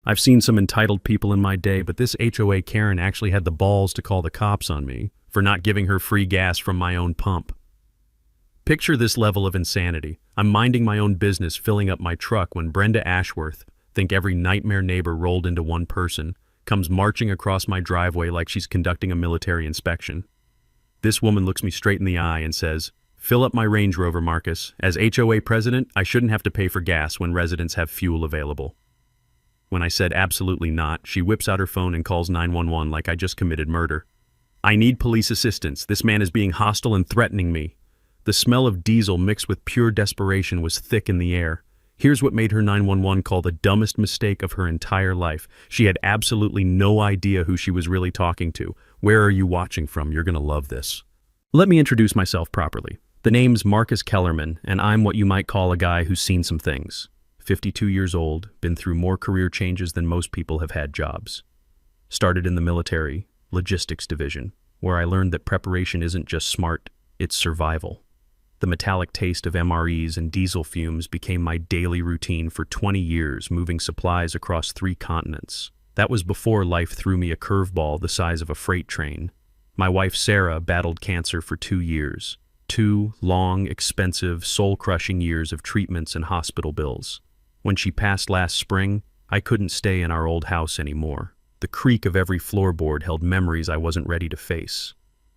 I've seen some entitled people in my day, but this HOA Karen actually had the balls to call the cops on me for not giving her free gas from my own pump. Picture this level of insanity. I'm minding my own business, filling up my truck, when Brenda Ashworth, think every nightmare neighbor rolled into one person, comes marching across my driveway like she's conducting a military inspection. This woman looks me straight in the eye and says, "Fill up my Range Rover, Marcus. As HOA president, I shouldn't have to pay for gas when residents have fuel available." When I said absolutely not, she whips out her phone and calls 911 like I just committed murder. "I need police assistance. This man is being hostile and threatening me." The smell of diesel mixed with pure desperation was thick in the air. Here's what made her 911 call the dumbest mistake of her entire life. She had absolutely no idea who she was really talking to. Where are you watching from? You're gonna love this. Let me introduce myself properly. The name's Marcus Kellerman, and I'm what you might call a guy who's seen some things. 52 years old, been through more career changes than most people have had jobs. Started in the military, logistics division, where I learned that preparation isn't just smart, it's survival. The metallic taste of MREs and diesel fumes became my daily routine for 20 years, moving supplies across 3 continents. That was before life threw me a curveball the size of a freight train. My wife Sarah battled cancer for 2 years. 2 long, expensive, soul-crushing years of treatments and hospital bills. When she passed last spring, I couldn't stay in our old house anymore. The creak of every floorboard held memories I wasn't ready to face.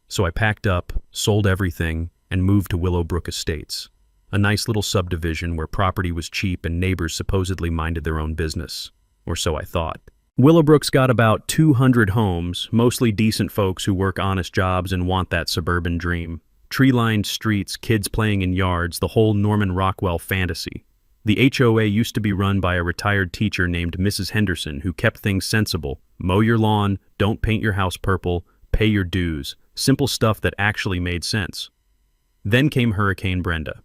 So I packed up, sold everything, and moved to Willowbrook Estates, a nice little subdivision where property was cheap and neighbors supposedly minded their own business. Or so I thought. Willowbrook's got about 200 homes, mostly decent folks who work honest jobs and want that suburban dream. Tree-lined streets, kids playing in yards, the whole Norman Rockwell fantasy. The HOA used to be run by a retired teacher named Mrs. Henderson, who kept things sensible. Mow your lawn, don't paint your house purple, pay your dues. Simple stuff that actually made sense. Then came Hurricane Brenda.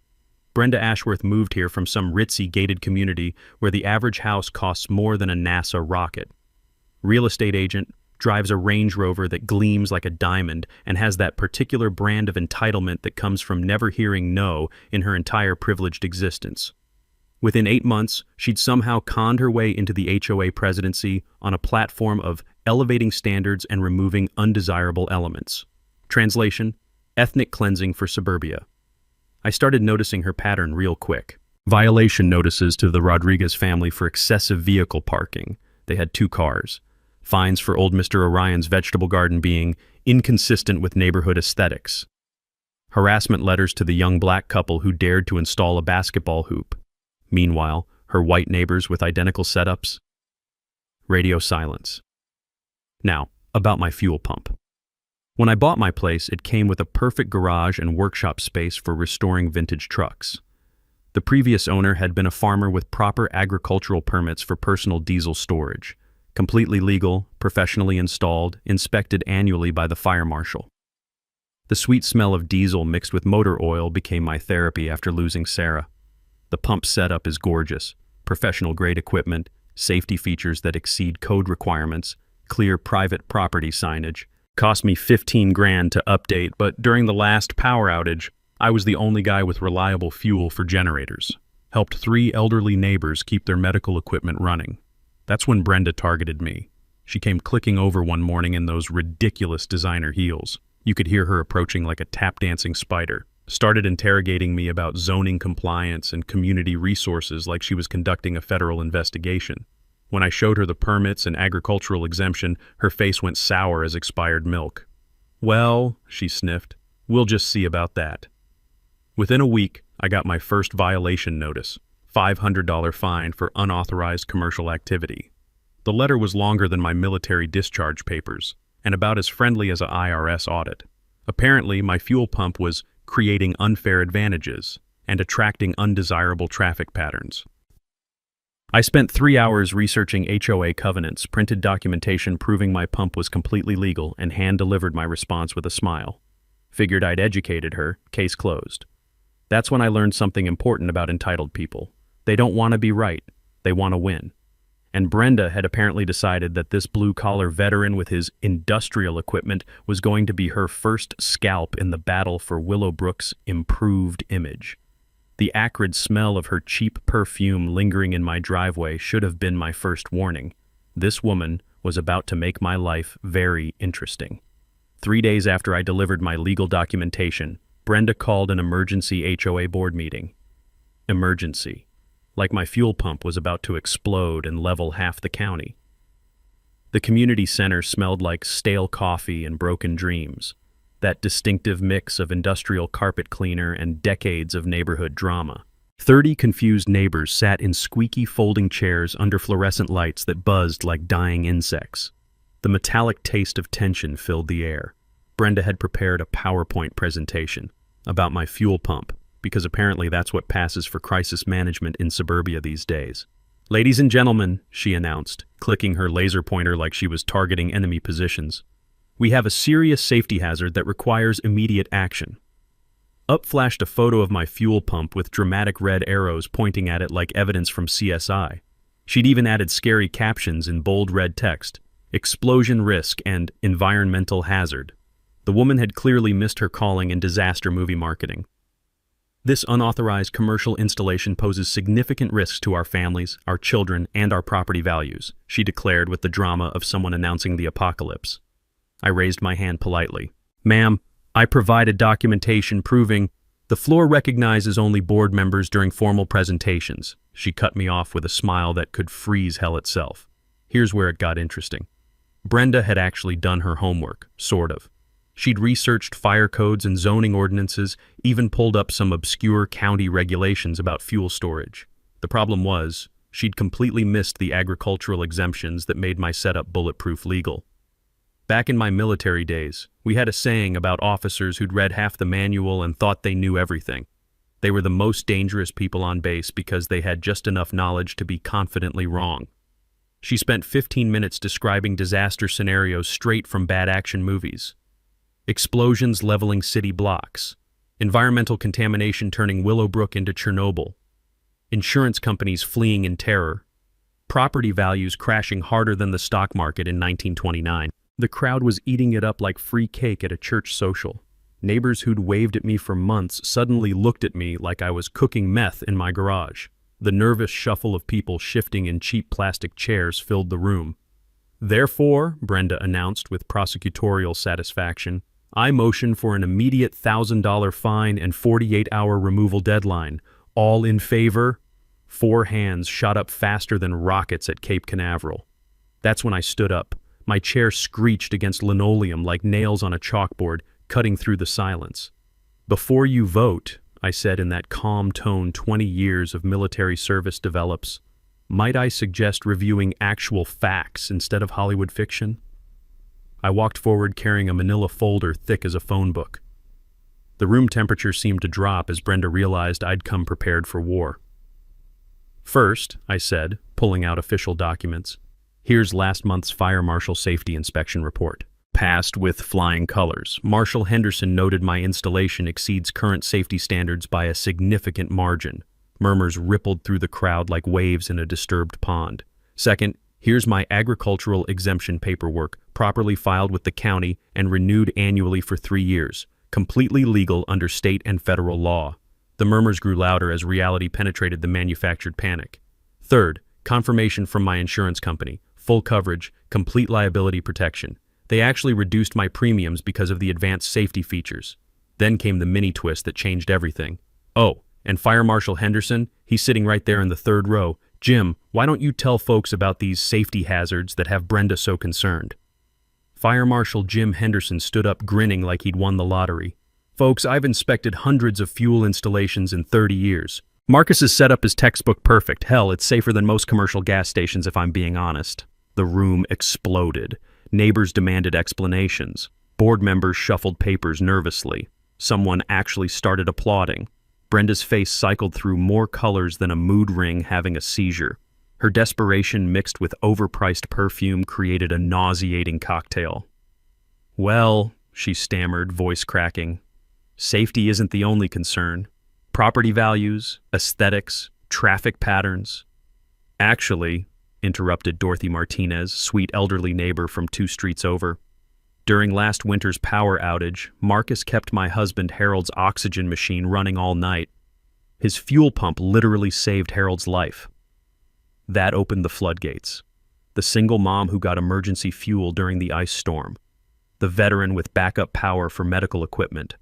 Brenda Ashworth moved here from some ritzy gated community where the average house costs more than a NASA rocket. Real estate agent, drives a Range Rover that gleams like a diamond and has that particular brand of entitlement that comes from never hearing no in her entire privileged existence. Within 8 months, she'd somehow conned her way into the HOA presidency on a platform of elevating standards and removing undesirable elements. Translation: ethnic cleansing for suburbia. I started noticing her pattern real quick. Violation notices to the Rodriguez family for excessive vehicle parking. They had 2 cars. Fines for old Mr. Orion's vegetable garden being inconsistent with neighborhood aesthetics. Harassment letters to the young black couple who dared to install a basketball hoop. Meanwhile, her white neighbors with identical setups. Radio silence. Now, about my fuel pump. When I bought my place, it came with a perfect garage and workshop space for restoring vintage trucks. The previous owner had been a farmer with proper agricultural permits for personal diesel storage, completely legal, professionally installed, inspected annually by the fire marshal. The sweet smell of diesel mixed with motor oil became my therapy after losing Sarah. The pump setup is gorgeous, professional-grade equipment, safety features that exceed code requirements, clear private property signage. Cost me 15 grand to update, but during the last power outage, I was the only guy with reliable fuel for generators. Helped 3 elderly neighbors keep their medical equipment running. That's when Brenda targeted me. She came clicking over one morning in those ridiculous designer heels. You could hear her approaching like a tap-dancing spider. Started interrogating me about zoning compliance and community resources like she was conducting a federal investigation. When I showed her the permits and agricultural exemption, her face went sour as expired milk. "Well," she sniffed, "we'll just see about that." Within a week, I got my first violation notice, $500 fine for unauthorized commercial activity. The letter was longer than my military discharge papers, and about as friendly as an IRS audit. Apparently, my fuel pump was creating unfair advantages and attracting undesirable traffic patterns. I spent 3 hours researching HOA covenants, printed documentation proving my pump was completely legal, and hand-delivered my response with a smile. Figured I'd educated her, case closed. That's when I learned something important about entitled people. They don't want to be right, they want to win. And Brenda had apparently decided that this blue-collar veteran with his industrial equipment was going to be her first scalp in the battle for Willowbrook's improved image. The acrid smell of her cheap perfume lingering in my driveway should have been my first warning. This woman was about to make my life very interesting. 3 days after I delivered my legal documentation, Brenda called an emergency HOA board meeting. Emergency. Like my fuel pump was about to explode and level half the county. The community center smelled like stale coffee and broken dreams, that distinctive mix of industrial carpet cleaner and decades of neighborhood drama. 30 confused neighbors sat in squeaky folding chairs under fluorescent lights that buzzed like dying insects. The metallic taste of tension filled the air. Brenda had prepared a PowerPoint presentation about my fuel pump, because apparently that's what passes for crisis management in suburbia these days. "Ladies and gentlemen," she announced, clicking her laser pointer like she was targeting enemy positions, "we have a serious safety hazard that requires immediate action." Up flashed a photo of my fuel pump with dramatic red arrows pointing at it like evidence from CSI. She'd even added scary captions in bold red text: "Explosion risk" and "Environmental hazard." The woman had clearly missed her calling in disaster movie marketing. "This unauthorized commercial installation poses significant risks to our families, our children, and our property values," she declared with the drama of someone announcing the apocalypse. I raised my hand politely. "Ma'am, I provided documentation proving the floor recognizes only board members during formal presentations." She cut me off with a smile that could freeze hell itself. Here's where it got interesting. Brenda had actually done her homework, sort of. She'd researched fire codes and zoning ordinances, even pulled up some obscure county regulations about fuel storage. The problem was, she'd completely missed the agricultural exemptions that made my setup bulletproof legal. Back in my military days, we had a saying about officers who'd read half the manual and thought they knew everything. They were the most dangerous people on base because they had just enough knowledge to be confidently wrong. She spent 15 minutes describing disaster scenarios straight from bad action movies. Explosions leveling city blocks, environmental contamination turning Willowbrook into Chernobyl, insurance companies fleeing in terror, property values crashing harder than the stock market in 1929. The crowd was eating it up like free cake at a church social. Neighbors who'd waved at me for months suddenly looked at me like I was cooking meth in my garage. The nervous shuffle of people shifting in cheap plastic chairs filled the room. "Therefore," Brenda announced with prosecutorial satisfaction, "I motion for an immediate $1,000 fine and 48-hour removal deadline. All in favor?" 4 hands shot up faster than rockets at Cape Canaveral. That's when I stood up. My chair screeched against linoleum like nails on a chalkboard, cutting through the silence. "Before you vote," I said in that calm tone 20 years of military service develops, "might I suggest reviewing actual facts instead of Hollywood fiction?" I walked forward carrying a manila folder thick as a phone book. The room temperature seemed to drop as Brenda realized I'd come prepared for war. "First," I said, pulling out official documents, "here's last month's Fire Marshal Safety Inspection Report. Passed with flying colors. Marshal Henderson noted my installation exceeds current safety standards by a significant margin." Murmurs rippled through the crowd like waves in a disturbed pond. "Second, here's my agricultural exemption paperwork, properly filed with the county and renewed annually for 3 years, completely legal under state and federal law." The murmurs grew louder as reality penetrated the manufactured panic. "Third, confirmation from my insurance company, full coverage, complete liability protection. They actually reduced my premiums because of the advanced safety features." Then came the mini twist that changed everything. "Oh, and Fire Marshal Henderson, he's sitting right there in the 3rd row. Jim, why don't you tell folks about these safety hazards that have Brenda so concerned?" Fire Marshal Jim Henderson stood up grinning like he'd won the lottery. "Folks, I've inspected hundreds of fuel installations in 30 years. Marcus's setup is textbook perfect. Hell, it's safer than most commercial gas stations if I'm being honest." The room exploded. Neighbors demanded explanations. Board members shuffled papers nervously. Someone actually started applauding. Brenda's face cycled through more colors than a mood ring having a seizure. Her desperation mixed with overpriced perfume created a nauseating cocktail. "Well," she stammered, voice cracking, "safety isn't the only concern. Property values, aesthetics, traffic patterns." "Actually," interrupted Dorothy Martinez, sweet elderly neighbor from 2 streets over, "during last winter's power outage, Marcus kept my husband Harold's oxygen machine running all night. His fuel pump literally saved Harold's life." That opened the floodgates. The single mom who got emergency fuel during the ice storm. The veteran with backup power for medical equipment.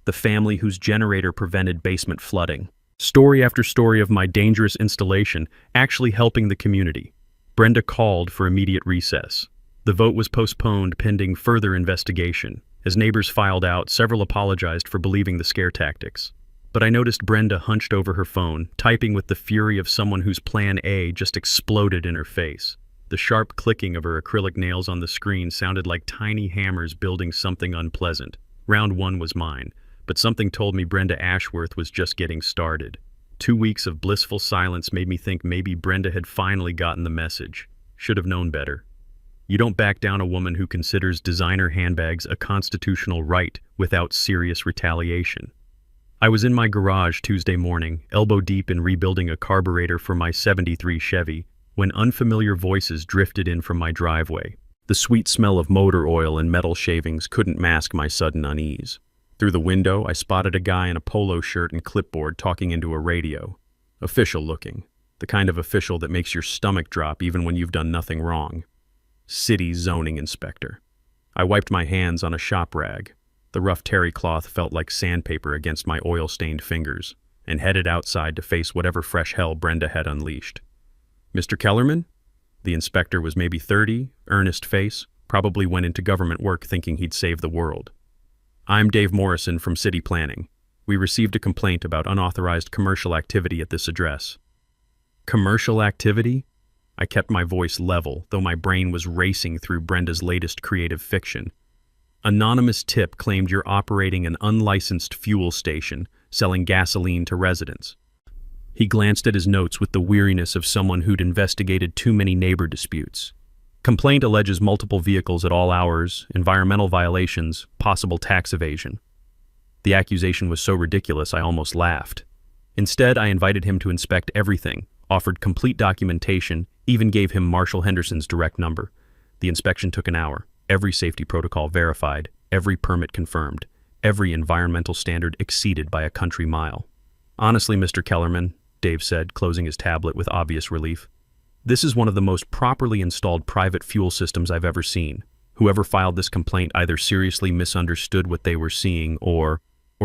The family whose generator prevented basement flooding. Story after story of my dangerous installation actually helping the community. Brenda called for immediate recess. The vote was postponed pending further investigation. As neighbors filed out, several apologized for believing the scare tactics. But I noticed Brenda hunched over her phone, typing with the fury of someone whose plan A just exploded in her face. The sharp clicking of her acrylic nails on the screen sounded like tiny hammers building something unpleasant. Round one was mine, but something told me Brenda Ashworth was just getting started. 2 weeks of blissful silence made me think maybe Brenda had finally gotten the message. Should have known better. You don't back down a woman who considers designer handbags a constitutional right without serious retaliation. I was in my garage Tuesday morning, elbow deep in rebuilding a carburetor for my '73 Chevy, when unfamiliar voices drifted in from my driveway. The sweet smell of motor oil and metal shavings couldn't mask my sudden unease. Through the window, I spotted a guy in a polo shirt and clipboard talking into a radio. Official looking. The kind of official that makes your stomach drop even when you've done nothing wrong. City zoning inspector. I wiped my hands on a shop rag. The rough terry cloth felt like sandpaper against my oil-stained fingers, and headed outside to face whatever fresh hell Brenda had unleashed. Mr. Kellerman? The inspector was maybe 30, earnest face, probably went into government work thinking he'd save the world. I'm Dave Morrison from City Planning. We received a complaint about unauthorized commercial activity at this address. Commercial activity? I kept my voice level, though my brain was racing through Brenda's latest creative fiction. Anonymous tip claimed you're operating an unlicensed fuel station, selling gasoline to residents. He glanced at his notes with the weariness of someone who'd investigated too many neighbor disputes. Complaint alleges multiple vehicles at all hours, environmental violations, possible tax evasion. The accusation was so ridiculous I almost laughed. Instead, I invited him to inspect everything, offered complete documentation, even gave him Marshall Henderson's direct number. The inspection took an hour, every safety protocol verified, every permit confirmed, every environmental standard exceeded by a country mile. Honestly, Mr. Kellerman, Dave said, closing his tablet with obvious relief, this is one of the most properly installed private fuel systems I've ever seen. Whoever filed this complaint either seriously misunderstood what they were seeing or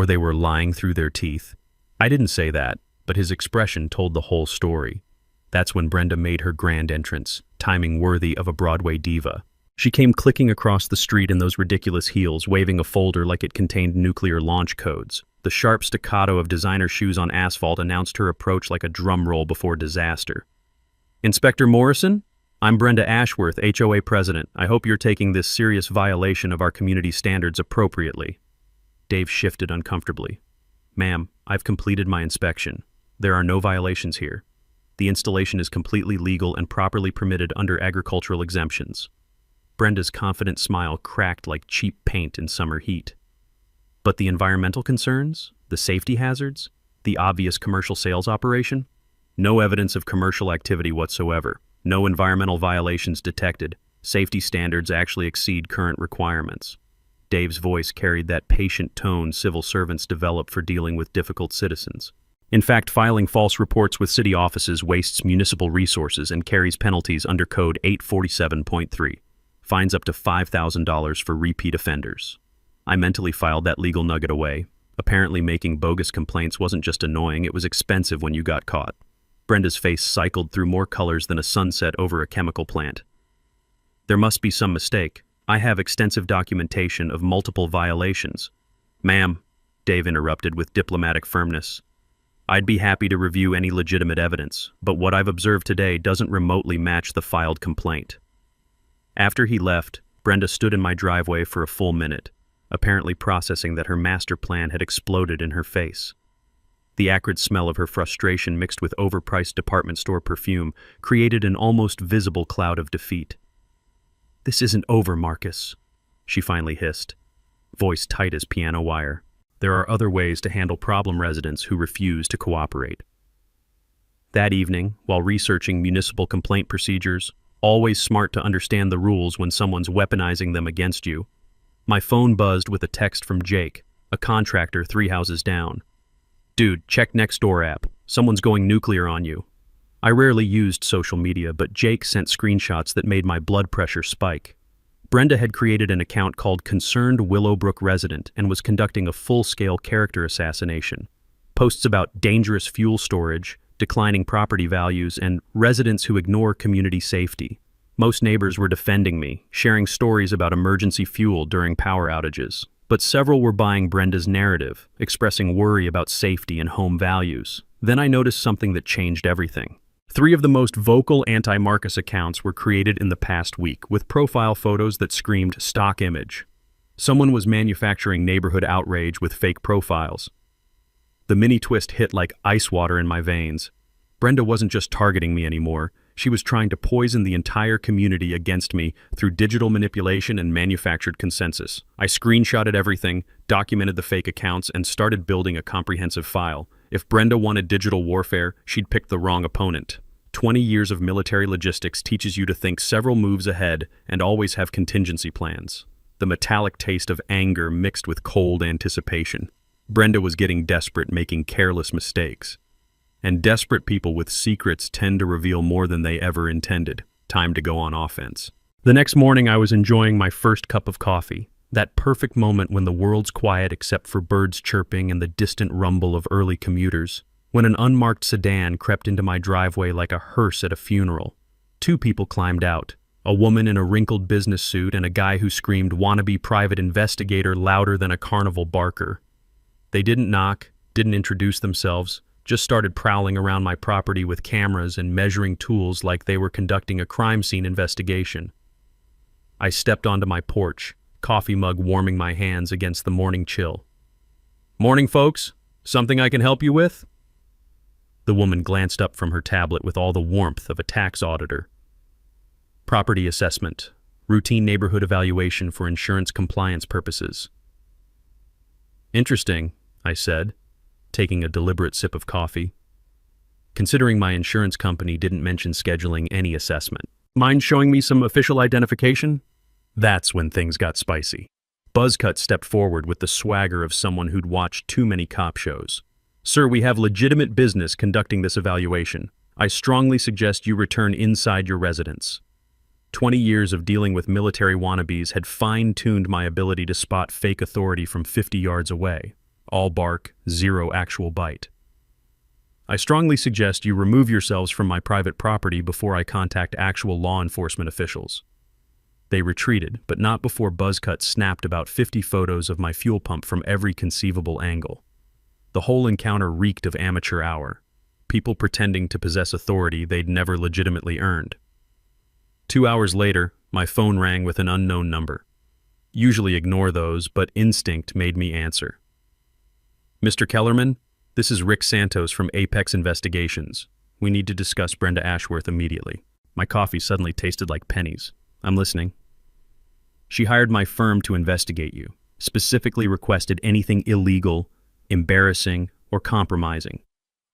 they were lying through their teeth. I didn't say that, but his expression told the whole story. That's when Brenda made her grand entrance, timing worthy of a Broadway diva. She came clicking across the street in those ridiculous heels, waving a folder like it contained nuclear launch codes. The sharp staccato of designer shoes on asphalt announced her approach like a drum roll before disaster. Inspector Morrison? I'm Brenda Ashworth, HOA president. I hope you're taking this serious violation of our community standards appropriately. Dave shifted uncomfortably. Ma'am, I've completed my inspection. There are no violations here. The installation is completely legal and properly permitted under agricultural exemptions. Brenda's confident smile cracked like cheap paint in summer heat. But the environmental concerns? The safety hazards? The obvious commercial sales operation? No evidence of commercial activity whatsoever. No environmental violations detected. Safety standards actually exceed current requirements. Dave's voice carried that patient tone civil servants develop for dealing with difficult citizens. In fact, filing false reports with city offices wastes municipal resources and carries penalties under Code 847.3. Fines up to $5,000 for repeat offenders. I mentally filed that legal nugget away. Apparently making bogus complaints wasn't just annoying, it was expensive when you got caught. Brenda's face cycled through more colors than a sunset over a chemical plant. There must be some mistake. I have extensive documentation of multiple violations. Ma'am, Dave interrupted with diplomatic firmness. I'd be happy to review any legitimate evidence, but what I've observed today doesn't remotely match the filed complaint. After he left, Brenda stood in my driveway for a full minute, apparently processing that her master plan had exploded in her face. The acrid smell of her frustration mixed with overpriced department store perfume created an almost visible cloud of defeat. This isn't over, Marcus, she finally hissed, voice tight as piano wire. There are other ways to handle problem residents who refuse to cooperate. That evening, while researching municipal complaint procedures, always smart to understand the rules when someone's weaponizing them against you, my phone buzzed with a text from Jake, a contractor 3 houses down. Dude, check Nextdoor app. Someone's going nuclear on you. I rarely used social media, but Jake sent screenshots that made my blood pressure spike. Brenda had created an account called Concerned Willowbrook Resident and was conducting a full-scale character assassination. Posts about dangerous fuel storage, declining property values, and residents who ignore community safety. Most neighbors were defending me, sharing stories about emergency fuel during power outages. But several were buying Brenda's narrative, expressing worry about safety and home values. Then I noticed something that changed everything. 3 of the most vocal anti-Marcus accounts were created in the past week, with profile photos that screamed stock image. Someone was manufacturing neighborhood outrage with fake profiles. The mini twist hit like ice water in my veins. Brenda wasn't just targeting me anymore. She was trying to poison the entire community against me through digital manipulation and manufactured consensus. I screenshotted everything, documented the fake accounts, and started building a comprehensive file. If Brenda wanted digital warfare, she'd picked the wrong opponent. 20 years of military logistics teaches you to think several moves ahead and always have contingency plans. The metallic taste of anger mixed with cold anticipation. Brenda was getting desperate, making careless mistakes. And desperate people with secrets tend to reveal more than they ever intended. Time to go on offense. The next morning I was enjoying my first cup of coffee. That perfect moment when the world's quiet except for birds chirping and the distant rumble of early commuters. When an unmarked sedan crept into my driveway like a hearse at a funeral. 2 people climbed out. A woman in a wrinkled business suit and a guy who screamed wannabe private investigator louder than a carnival barker. They didn't knock, didn't introduce themselves, just started prowling around my property with cameras and measuring tools like they were conducting a crime scene investigation. I stepped onto my porch, coffee mug warming my hands against the morning chill. "Morning, folks. Something I can help you with?" The woman glanced up from her tablet with all the warmth of a tax auditor. "Property assessment. Routine neighborhood evaluation for insurance compliance purposes." "Interesting," I said, taking a deliberate sip of coffee. Considering my insurance company didn't mention scheduling any assessment. "Mind showing me some official identification?" That's when things got spicy. Buzzcut stepped forward with the swagger of someone who'd watched too many cop shows. "Sir, we have legitimate business conducting this evaluation. I strongly suggest you return inside your residence." 20 years of dealing with military wannabes had fine-tuned my ability to spot fake authority from 50 yards away. All bark, zero actual bite. "I strongly suggest you remove yourselves from my private property before I contact actual law enforcement officials." They retreated, but not before Buzzcut snapped about 50 photos of my fuel pump from every conceivable angle. The whole encounter reeked of amateur hour. People pretending to possess authority they'd never legitimately earned. 2 hours later, my phone rang with an unknown number. Usually ignore those, but instinct made me answer. "Mr. Kellerman, this is Rick Santos from Apex Investigations. We need to discuss Brenda Ashworth immediately." My coffee suddenly tasted like pennies. "I'm listening." "She hired my firm to investigate you, specifically requested anything illegal, embarrassing, or compromising.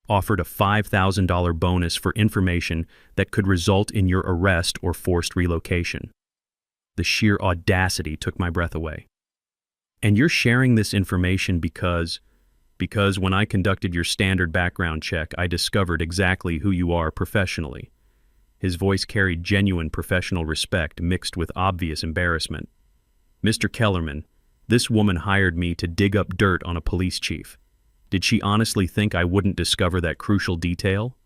Offered a $5,000 bonus for information that could result in your arrest or forced relocation." The sheer audacity took my breath away. "And you're sharing this information because when I conducted your standard background check, I discovered exactly who you are professionally." His voice carried genuine professional respect mixed with obvious embarrassment. "Mr. Kellerman, this woman hired me to dig up dirt on a police chief. Did she honestly think I wouldn't discover that crucial detail?"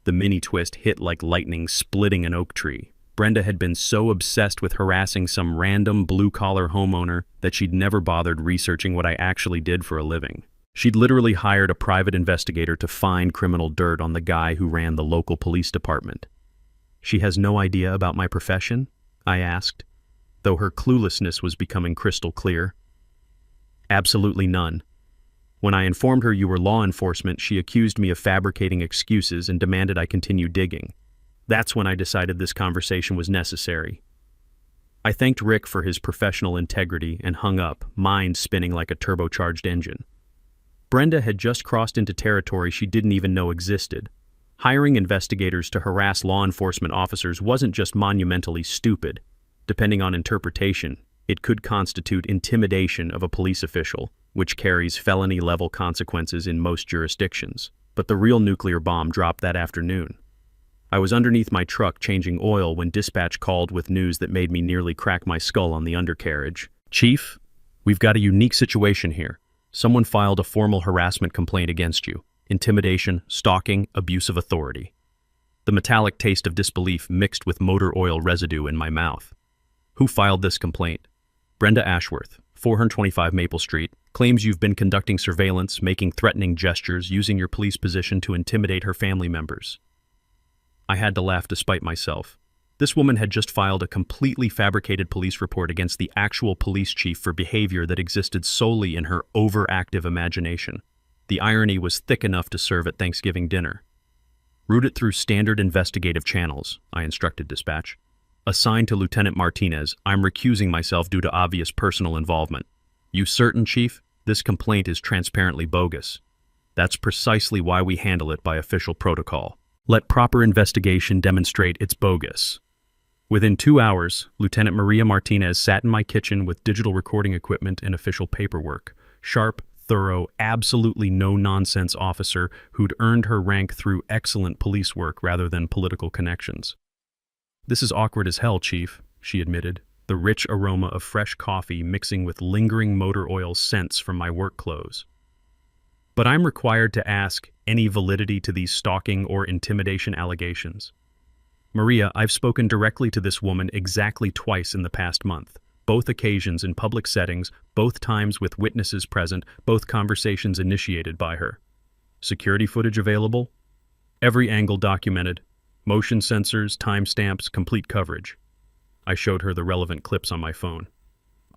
The mini twist hit like lightning splitting an oak tree. Brenda had been so obsessed with harassing some random blue-collar homeowner that she'd never bothered researching what I actually did for a living. She'd literally hired a private investigator to find criminal dirt on the guy who ran the local police department. "She has no idea about my profession?" I asked, though her cluelessness was becoming crystal clear. "Absolutely none. When I informed her you were law enforcement, she accused me of fabricating excuses and demanded I continue digging. That's when I decided this conversation was necessary." I thanked Rick for his professional integrity and hung up, mind spinning like a turbocharged engine. Brenda had just crossed into territory she didn't even know existed. Hiring investigators to harass law enforcement officers wasn't just monumentally stupid. Depending on interpretation, it could constitute intimidation of a police official, which carries felony-level consequences in most jurisdictions. But the real nuclear bomb dropped that afternoon. I was underneath my truck changing oil when dispatch called with news that made me nearly crack my skull on the undercarriage. "Chief, we've got a unique situation here. Someone filed a formal harassment complaint against you. Intimidation, stalking, abuse of authority." The metallic taste of disbelief mixed with motor oil residue in my mouth. "Who filed this complaint?" "Brenda Ashworth, 425 Maple Street, claims you've been conducting surveillance, making threatening gestures, using your police position to intimidate her family members." I had to laugh despite myself. This woman had just filed a completely fabricated police report against the actual police chief for behavior that existed solely in her overactive imagination. The irony was thick enough to serve at Thanksgiving dinner. "Route it through standard investigative channels," I instructed dispatch. "Assigned to Lieutenant Martinez, I'm recusing myself due to obvious personal involvement." "You certain, Chief? This complaint is transparently bogus." "That's precisely why we handle it by official protocol. Let proper investigation demonstrate it's bogus." Within 2 hours, Lieutenant Maria Martinez sat in my kitchen with digital recording equipment and official paperwork. Sharp, thorough, absolutely no-nonsense officer who'd earned her rank through excellent police work rather than political connections. "This is awkward as hell, Chief," she admitted, the rich aroma of fresh coffee mixing with lingering motor oil scents from my work clothes. "But I'm required to ask any validity to these stalking or intimidation allegations." "Maria, I've spoken directly to this woman exactly twice in the past month. Both occasions in public settings, both times with witnesses present, both conversations initiated by her." "Security footage available?" "Every angle documented. Motion sensors, timestamps, complete coverage." I showed her the relevant clips on my phone.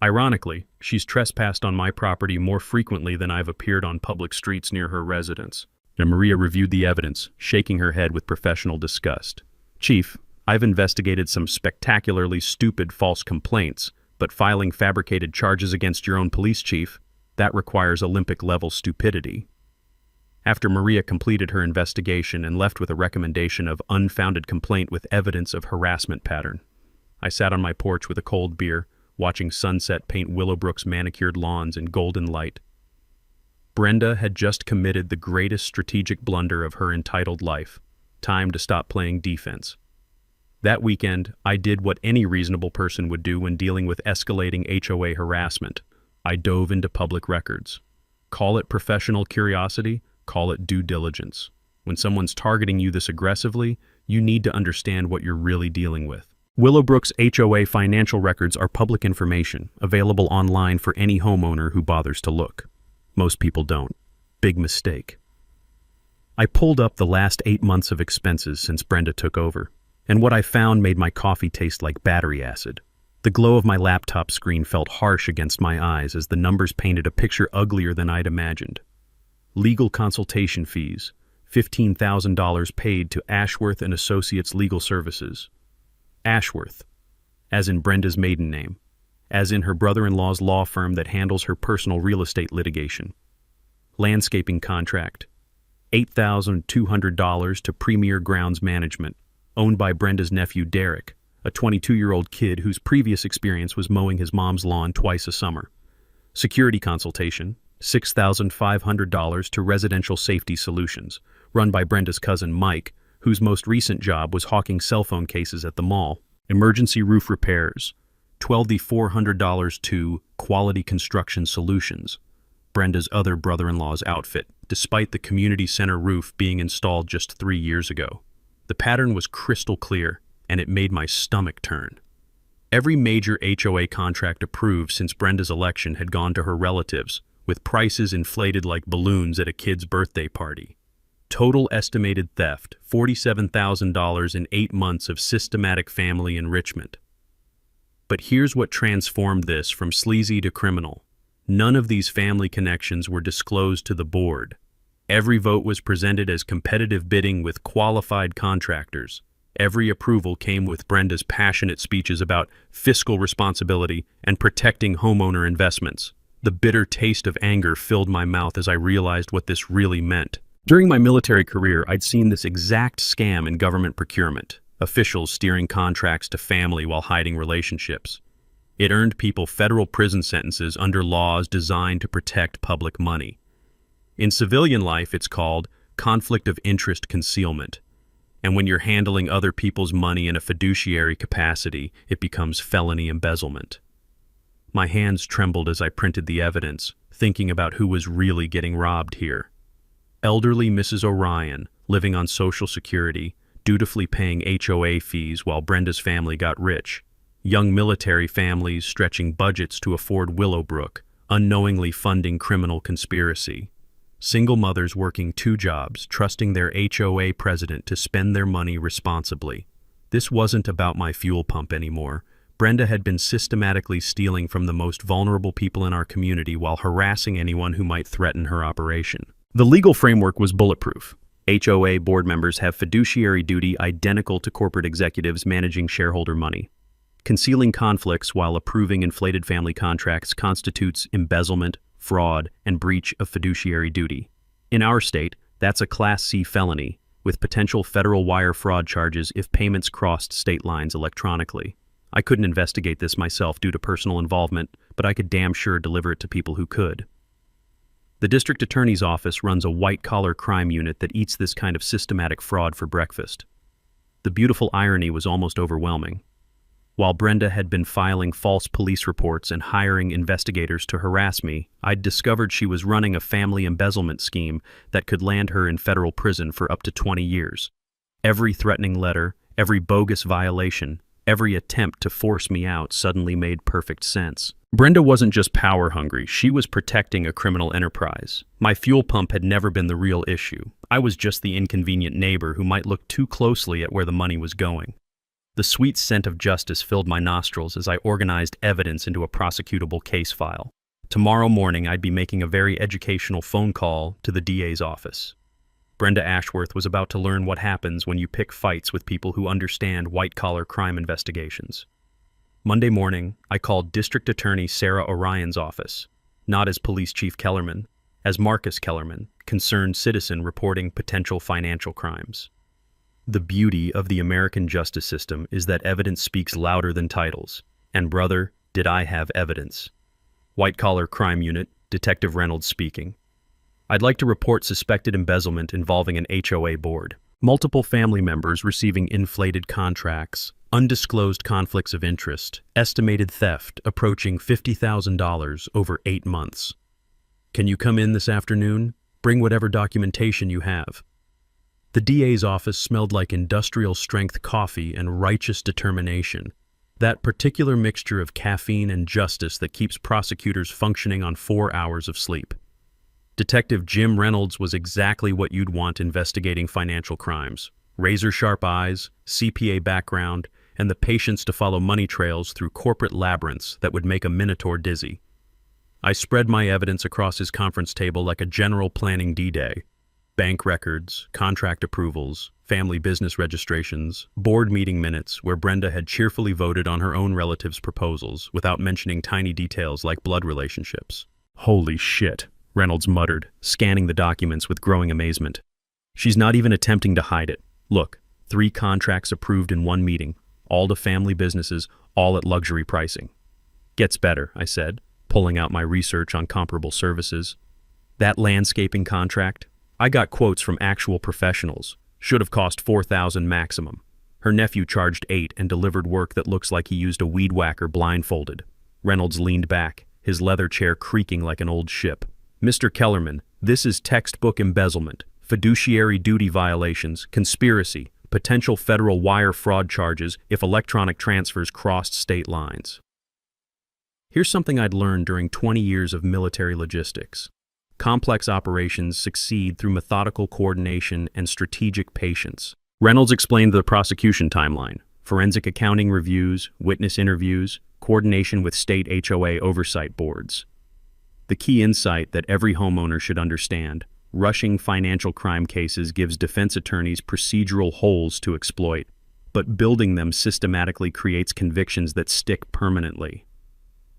"Ironically, she's trespassed on my property more frequently than I've appeared on public streets near her residence." And Maria reviewed the evidence, shaking her head with professional disgust. "Chief, I've investigated some spectacularly stupid false complaints, but filing fabricated charges against your own police chief, that requires Olympic-level stupidity." After Maria completed her investigation and left with a recommendation of unfounded complaint with evidence of harassment pattern, I sat on my porch with a cold beer, watching sunset paint Willowbrook's manicured lawns in golden light. Brenda had just committed the greatest strategic blunder of her entitled life. Time to stop playing defense. That weekend, I did what any reasonable person would do when dealing with escalating HOA harassment. I dove into public records. Call it professional curiosity, call it due diligence. When someone's targeting you this aggressively, you need to understand what you're really dealing with. Willowbrook's HOA financial records are public information, available online for any homeowner who bothers to look. Most people don't. Big mistake. I pulled up the last 8 months of expenses since Brenda took over, and what I found made my coffee taste like battery acid. The glow of my laptop screen felt harsh against my eyes as the numbers painted a picture uglier than I'd imagined. Legal consultation fees, $15,000 paid to Ashworth and Associates Legal Services. Ashworth, as in Brenda's maiden name, as in her brother-in-law's law firm that handles her personal real estate litigation. Landscaping contract, $8,200 to Premier Grounds Management, owned by Brenda's nephew Derek, a 22-year-old kid whose previous experience was mowing his mom's lawn twice a summer. Security consultation, $6,500 to Residential Safety Solutions, run by Brenda's cousin Mike, whose most recent job was hawking cell phone cases at the mall. Emergency roof repairs, $12,400 to Quality Construction Solutions, Brenda's other brother-in-law's outfit, despite the community center roof being installed just 3 years ago. The pattern was crystal clear, and it made my stomach turn. Every major HOA contract approved since Brenda's election had gone to her relatives, with prices inflated like balloons at a kid's birthday party. Total estimated theft, $47,000 in 8 months of systematic family enrichment. But here's what transformed this from sleazy to criminal. None of these family connections were disclosed to the board. Every vote was presented as competitive bidding with qualified contractors. Every approval came with Brenda's passionate speeches about fiscal responsibility and protecting homeowner investments. The bitter taste of anger filled my mouth as I realized what this really meant. During my military career, I'd seen this exact scam in government procurement, officials steering contracts to family while hiding relationships. It earned people federal prison sentences under laws designed to protect public money. In civilian life, it's called conflict of interest concealment. And when you're handling other people's money in a fiduciary capacity, it becomes felony embezzlement. My hands trembled as I printed the evidence, thinking about who was really getting robbed here. Elderly Mrs. Orion, living on Social Security, dutifully paying HOA fees while Brenda's family got rich. Young military families stretching budgets to afford Willowbrook, unknowingly funding criminal conspiracy. Single mothers working 2 jobs, trusting their HOA president to spend their money responsibly. This wasn't about my fuel pump anymore. Brenda had been systematically stealing from the most vulnerable people in our community while harassing anyone who might threaten her operation. The legal framework was bulletproof. HOA board members have fiduciary duty identical to corporate executives managing shareholder money. Concealing conflicts while approving inflated family contracts constitutes embezzlement, fraud, and breach of fiduciary duty. In our state, that's a Class C felony, with potential federal wire fraud charges if payments crossed state lines electronically. I couldn't investigate this myself due to personal involvement, but I could damn sure deliver it to people who could. The district attorney's office runs a white-collar crime unit that eats this kind of systematic fraud for breakfast. The beautiful irony was almost overwhelming. While Brenda had been filing false police reports and hiring investigators to harass me, I'd discovered she was running a family embezzlement scheme that could land her in federal prison for up to 20 years. Every threatening letter, every bogus violation, every attempt to force me out suddenly made perfect sense. Brenda wasn't just power hungry, she was protecting a criminal enterprise. My fuel pump had never been the real issue. I was just the inconvenient neighbor who might look too closely at where the money was going. The sweet scent of justice filled my nostrils as I organized evidence into a prosecutable case file. Tomorrow morning, I'd be making a very educational phone call to the DA's office. Brenda Ashworth was about to learn what happens when you pick fights with people who understand white-collar crime investigations. Monday morning, I called District Attorney Sarah Orion's office, not as Police Chief Kellerman, as Marcus Kellerman, concerned citizen reporting potential financial crimes. The beauty of the American justice system is that evidence speaks louder than titles. And brother, did I have evidence. White-collar crime unit, Detective Reynolds speaking. I'd like to report suspected embezzlement involving an HOA board. Multiple family members receiving inflated contracts, undisclosed conflicts of interest, estimated theft approaching $50,000 over 8 months. Can you come in this afternoon? Bring whatever documentation you have. The DA's office smelled like industrial-strength coffee and righteous determination, that particular mixture of caffeine and justice that keeps prosecutors functioning on 4 hours of sleep. Detective Jim Reynolds was exactly what you'd want investigating financial crimes. Razor-sharp eyes, CPA background, and the patience to follow money trails through corporate labyrinths that would make a minotaur dizzy. I spread my evidence across his conference table like a general planning D-Day. Bank records, contract approvals, family business registrations, board meeting minutes where Brenda had cheerfully voted on her own relatives' proposals without mentioning tiny details like blood relationships. Holy shit, Reynolds muttered, scanning the documents with growing amazement. She's not even attempting to hide it. Look, 3 contracts approved in 1 meeting, all to family businesses, all at luxury pricing. Gets better, I said, pulling out my research on comparable services. That landscaping contract? I got quotes from actual professionals. Should have cost $4,000 maximum. Her nephew charged $8 and delivered work that looks like he used a weed whacker blindfolded. Reynolds leaned back, his leather chair creaking like an old ship. Mr. Kellerman, this is textbook embezzlement, fiduciary duty violations, conspiracy, potential federal wire fraud charges if electronic transfers crossed state lines. Here's something I'd learned during 20 years of military logistics. Complex operations succeed through methodical coordination and strategic patience. Reynolds explained the prosecution timeline: forensic accounting reviews, witness interviews, coordination with state HOA oversight boards. The key insight that every homeowner should understand: rushing financial crime cases gives defense attorneys procedural holes to exploit, but building them systematically creates convictions that stick permanently.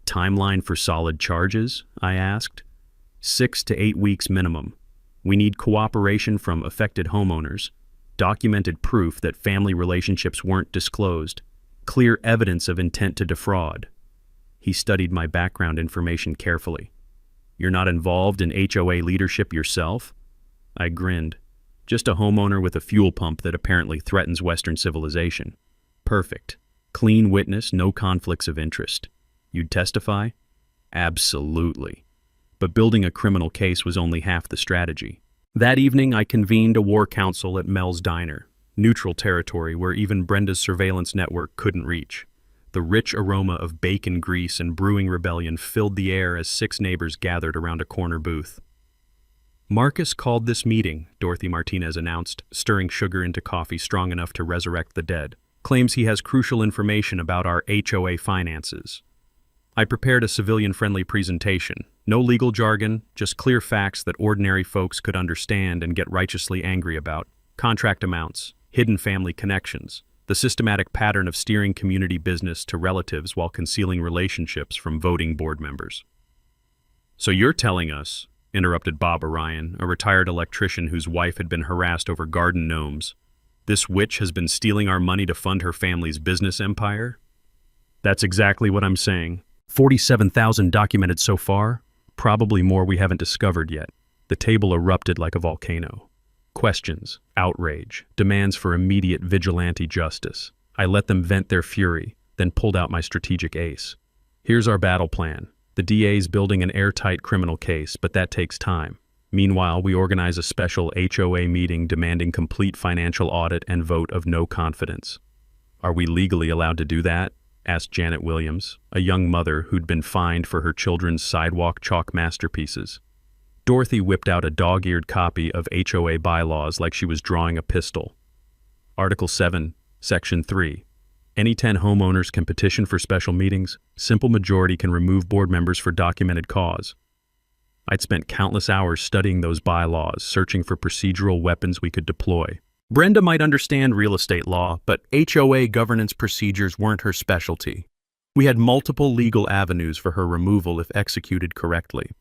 Timeline for solid charges? I asked. 6 to 8 weeks minimum. We need cooperation from affected homeowners, documented proof that family relationships weren't disclosed, clear evidence of intent to defraud. He studied my background information carefully. You're not involved in HOA leadership yourself? I grinned. Just a homeowner with a fuel pump that apparently threatens Western civilization. Perfect. Clean witness, no conflicts of interest. You'd testify? Absolutely. But building a criminal case was only half the strategy. That evening, I convened a war council at Mel's Diner, neutral territory where even Brenda's surveillance network couldn't reach. The rich aroma of bacon grease and brewing rebellion filled the air as 6 neighbors gathered around a corner booth. Marcus called this meeting, Dorothy Martinez announced, stirring sugar into coffee strong enough to resurrect the dead. Claims he has crucial information about our HOA finances. I prepared a civilian-friendly presentation. No legal jargon, just clear facts that ordinary folks could understand and get righteously angry about. Contract amounts, hidden family connections, the systematic pattern of steering community business to relatives while concealing relationships from voting board members. So you're telling us, interrupted Bob Orion, a retired electrician whose wife had been harassed over garden gnomes, this witch has been stealing our money to fund her family's business empire? That's exactly what I'm saying. 47,000 documented so far, probably more we haven't discovered yet. The table erupted like a volcano. Questions, outrage, demands for immediate vigilante justice. I let them vent their fury, then pulled out my strategic ace. Here's our battle plan. The DA's building an airtight criminal case, but that takes time. Meanwhile, we organize a special HOA meeting demanding complete financial audit and vote of no confidence. Are we legally allowed to do that? Asked Janet Williams, a young mother who'd been fined for her children's sidewalk chalk masterpieces. Dorothy whipped out a dog-eared copy of HOA bylaws like she was drawing a pistol. Article 7, Section 3. Any 10 homeowners can petition for special meetings. Simple majority can remove board members for documented cause. I'd spent countless hours studying those bylaws, searching for procedural weapons we could deploy. Brenda might understand real estate law, but HOA governance procedures weren't her specialty. We had multiple legal avenues for her removal if executed correctly.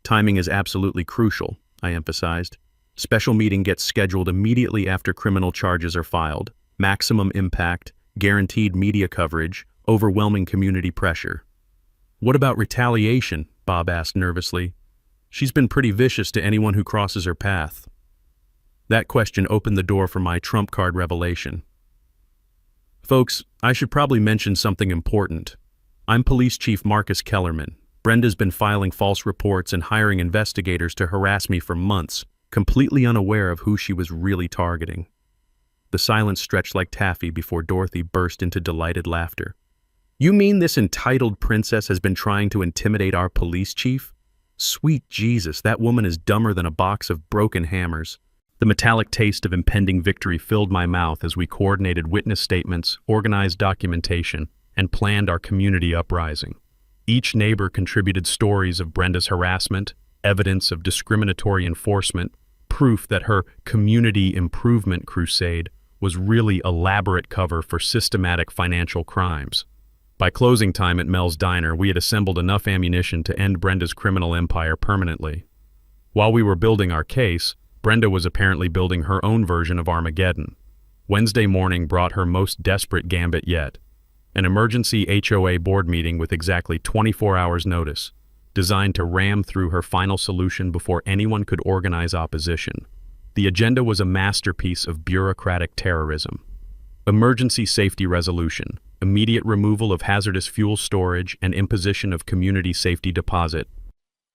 Timing is absolutely crucial, I emphasized. Special meeting gets scheduled immediately after criminal charges are filed. Maximum impact, guaranteed media coverage, overwhelming community pressure. What about retaliation? Bob asked nervously. She's been pretty vicious to anyone who crosses her path. That question opened the door for my trump card revelation. Folks, I should probably mention something important. I'm Police Chief Marcus Kellerman. Brenda's been filing false reports and hiring investigators to harass me for months, completely unaware of who she was really targeting. The silence stretched like taffy before Dorothy burst into delighted laughter. You mean this entitled princess has been trying to intimidate our police chief? Sweet Jesus, that woman is dumber than a box of broken hammers. The metallic taste of impending victory filled my mouth as we coordinated witness statements, organized documentation, and planned our community uprising. Each neighbor contributed stories of Brenda's harassment, evidence of discriminatory enforcement, proof that her community improvement crusade was really elaborate cover for systematic financial crimes. By closing time at Mel's Diner, we had assembled enough ammunition to end Brenda's criminal empire permanently. While we were building our case, Brenda was apparently building her own version of Armageddon. Wednesday morning brought her most desperate gambit yet. An emergency HOA board meeting with exactly 24 hours notice, designed to ram through her final solution before anyone could organize opposition. The agenda was a masterpiece of bureaucratic terrorism. Emergency safety resolution, immediate removal of hazardous fuel storage, and imposition of community safety deposit.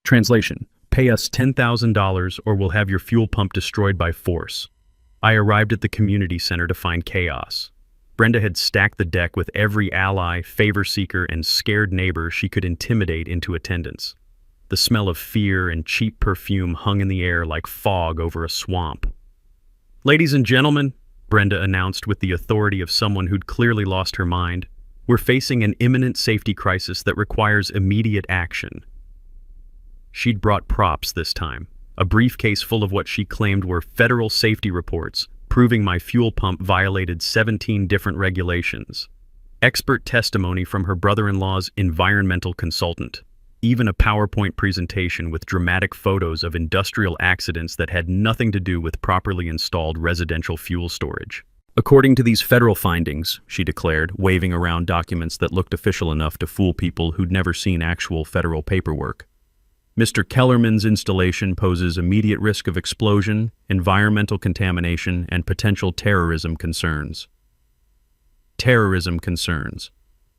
Translation: pay us $10,000 or we'll have your fuel pump destroyed by force. I arrived at the community center to find chaos. Brenda had stacked the deck with every ally, favor seeker, and scared neighbor she could intimidate into attendance. The smell of fear and cheap perfume hung in the air like fog over a swamp. Ladies and gentlemen, Brenda announced with the authority of someone who'd clearly lost her mind, we're facing an imminent safety crisis that requires immediate action. She'd brought props this time, a briefcase full of what she claimed were federal safety reports, proving my fuel pump violated 17 different regulations. Expert testimony from her brother-in-law's environmental consultant. Even a PowerPoint presentation with dramatic photos of industrial accidents that had nothing to do with properly installed residential fuel storage. According to these federal findings, she declared, waving around documents that looked official enough to fool people who'd never seen actual federal paperwork, Mr. Kellerman's installation poses immediate risk of explosion, environmental contamination, and potential terrorism concerns. Terrorism concerns.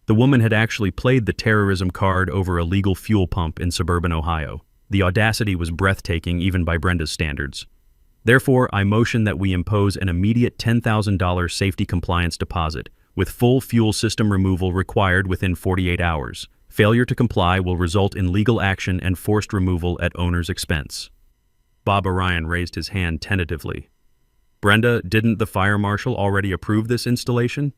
The woman had actually played the terrorism card over a legal fuel pump in suburban Ohio. The audacity was breathtaking even by Brenda's standards. Therefore, I motion that we impose an immediate $10,000 safety compliance deposit, with full fuel system removal required within 48 hours. Failure to comply will result in legal action and forced removal at owner's expense. Bob Orion raised his hand tentatively. Brenda, didn't the fire marshal already approve this installation?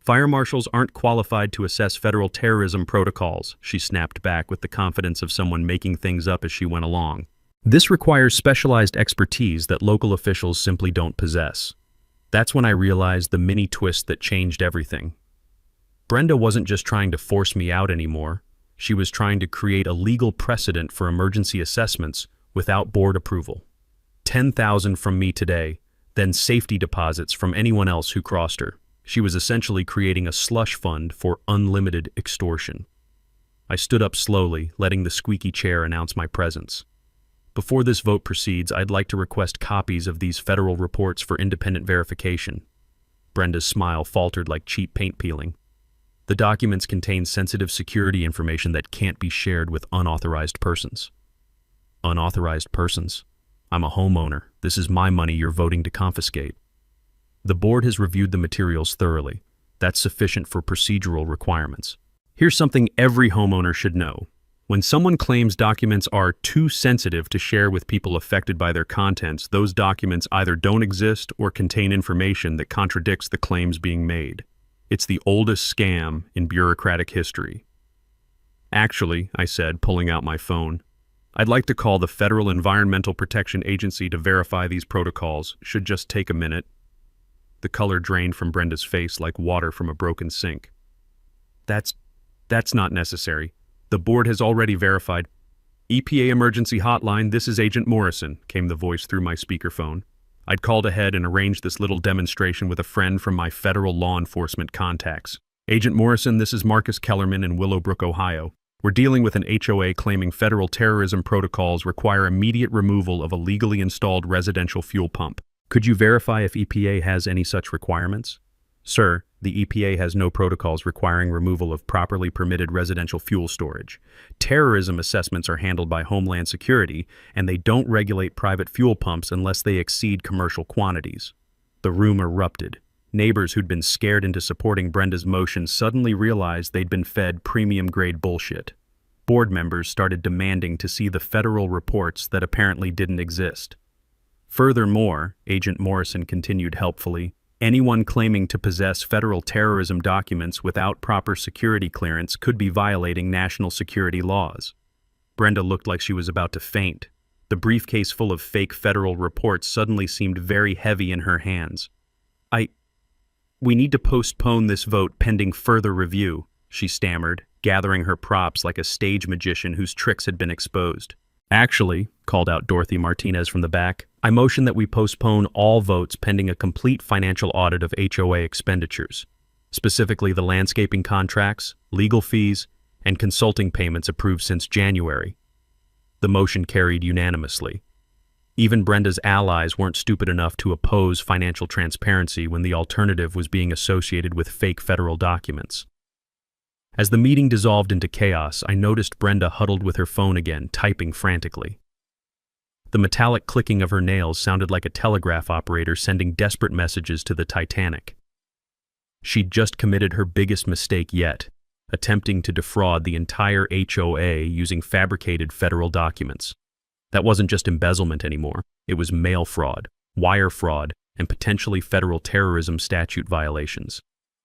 Fire marshals aren't qualified to assess federal terrorism protocols, she snapped back with the confidence of someone making things up as she went along. This requires specialized expertise that local officials simply don't possess. That's when I realized the mini twist that changed everything. Brenda wasn't just trying to force me out anymore. She was trying to create a legal precedent for emergency assessments without board approval. $10,000 from me today, then safety deposits from anyone else who crossed her. She was essentially creating a slush fund for unlimited extortion. I stood up slowly, letting the squeaky chair announce my presence. Before this vote proceeds, I'd like to request copies of these federal reports for independent verification. Brenda's smile faltered like cheap paint peeling. The documents contain sensitive security information that can't be shared with unauthorized persons. Unauthorized persons? I'm a homeowner. This is my money you're voting to confiscate. The board has reviewed the materials thoroughly. That's sufficient for procedural requirements. Here's something every homeowner should know. When someone claims documents are too sensitive to share with people affected by their contents, those documents either don't exist or contain information that contradicts the claims being made. It's the oldest scam in bureaucratic history. Actually, I said, pulling out my phone, I'd like to call the Federal Environmental Protection Agency to verify these protocols. Should just take a minute. The color drained from Brenda's face like water from a broken sink. That's not necessary. The board has already verified. EPA Emergency Hotline, this is Agent Morrison, came the voice through my speakerphone. I'd called ahead and arranged this little demonstration with a friend from my federal law enforcement contacts. Agent Morrison, this is Marcus Kellerman in Willowbrook, Ohio. We're dealing with an HOA claiming federal terrorism protocols require immediate removal of a legally installed residential fuel pump. Could you verify if EPA has any such requirements? Sir, the EPA has no protocols requiring removal of properly permitted residential fuel storage. Terrorism assessments are handled by Homeland Security, and they don't regulate private fuel pumps unless they exceed commercial quantities. The room erupted. Neighbors who'd been scared into supporting Brenda's motion suddenly realized they'd been fed premium-grade bullshit. Board members started demanding to see the federal reports that apparently didn't exist. Furthermore, Agent Morrison continued helpfully, anyone claiming to possess federal terrorism documents without proper security clearance could be violating national security laws. Brenda looked like she was about to faint. The briefcase full of fake federal reports suddenly seemed very heavy in her hands. We need to postpone this vote pending further review, she stammered, gathering her props like a stage magician whose tricks had been exposed. Actually, called out Dorothy Martinez from the back, I motion that we postpone all votes pending a complete financial audit of HOA expenditures, specifically the landscaping contracts, legal fees, and consulting payments approved since January. The motion carried unanimously. Even Brenda's allies weren't stupid enough to oppose financial transparency when the alternative was being associated with fake federal documents. As the meeting dissolved into chaos, I noticed Brenda huddled with her phone again, typing frantically. The metallic clicking of her nails sounded like a telegraph operator sending desperate messages to the Titanic. She'd just committed her biggest mistake yet, attempting to defraud the entire HOA using fabricated federal documents. That wasn't just embezzlement anymore. It was mail fraud, wire fraud, and potentially federal terrorism statute violations.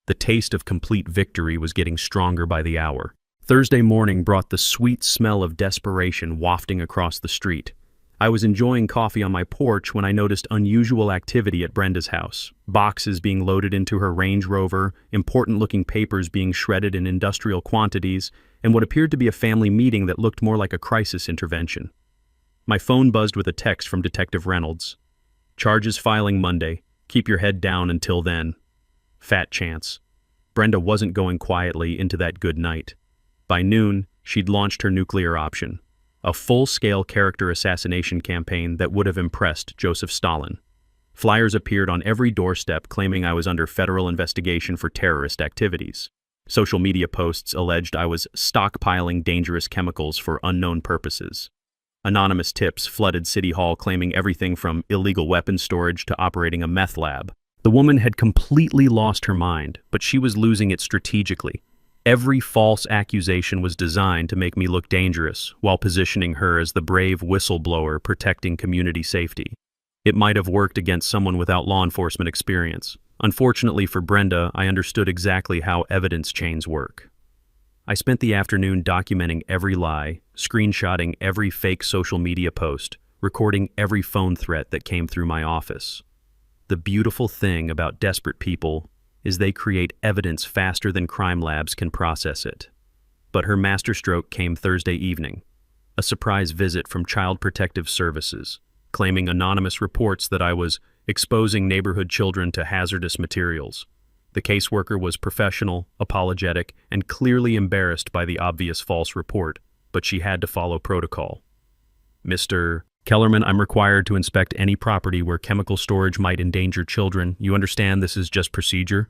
The taste of complete victory was getting stronger by the hour. Thursday morning brought the sweet smell of desperation wafting across the street. I was enjoying coffee on my porch when I noticed unusual activity at Brenda's house. Boxes being loaded into her Range Rover, important-looking papers being shredded in industrial quantities, and what appeared to be a family meeting that looked more like a crisis intervention. My phone buzzed with a text from Detective Reynolds. Charges filing Monday. Keep your head down until then. Fat chance. Brenda wasn't going quietly into that good night. By noon, she'd launched her nuclear option. A full-scale character assassination campaign that would have impressed Joseph Stalin. Flyers appeared on every doorstep claiming I was under federal investigation for terrorist activities. Social media posts alleged I was stockpiling dangerous chemicals for unknown purposes. Anonymous tips flooded City Hall claiming everything from illegal weapons storage to operating a meth lab. The woman had completely lost her mind, but she was losing it strategically. Every false accusation was designed to make me look dangerous, while positioning her as the brave whistleblower protecting community safety. It might have worked against someone without law enforcement experience. Unfortunately for Brenda, I understood exactly how evidence chains work. I spent the afternoon documenting every lie, screenshotting every fake social media post, recording every phone threat that came through my office. The beautiful thing about desperate people is they create evidence faster than crime labs can process it. But her masterstroke came Thursday evening. A surprise visit from Child Protective Services, claiming anonymous reports that I was exposing neighborhood children to hazardous materials. The caseworker was professional, apologetic, and clearly embarrassed by the obvious false report, but she had to follow protocol. Mr. Kellerman, I'm required to inspect any property where chemical storage might endanger children. You understand this is just procedure?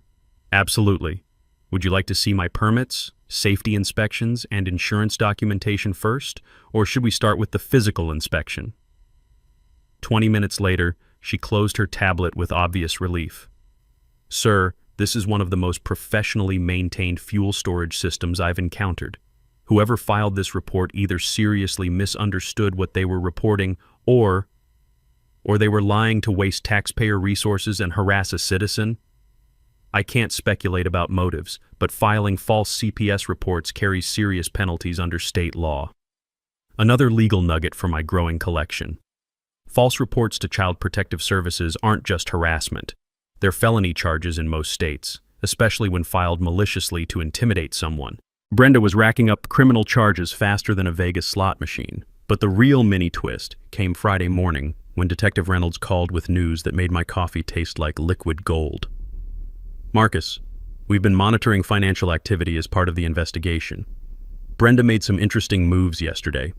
Absolutely. Would you like to see my permits, safety inspections, and insurance documentation first, or should we start with the physical inspection? 20 minutes later, she closed her tablet with obvious relief. Sir, this is one of the most professionally maintained fuel storage systems I've encountered. Whoever filed this report either seriously misunderstood what they were reporting or they were lying to waste taxpayer resources and harass a citizen. I can't speculate about motives, but filing false CPS reports carries serious penalties under state law. Another legal nugget for my growing collection. False reports to Child Protective Services aren't just harassment. They're felony charges in most states, especially when filed maliciously to intimidate someone. Brenda was racking up criminal charges faster than a Vegas slot machine. But the real mini twist came Friday morning when Detective Reynolds called with news that made my coffee taste like liquid gold. Marcus, we've been monitoring financial activity as part of the investigation. Brenda made some interesting moves yesterday.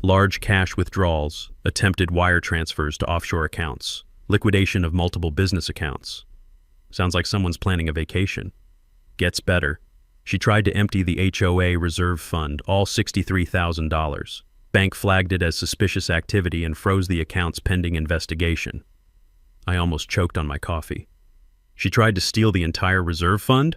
Large cash withdrawals, attempted wire transfers to offshore accounts, liquidation of multiple business accounts. Sounds like someone's planning a vacation. Gets better. She tried to empty the HOA reserve fund, all $63,000. Bank flagged it as suspicious activity and froze the accounts pending investigation. I almost choked on my coffee. She tried to steal the entire reserve fund?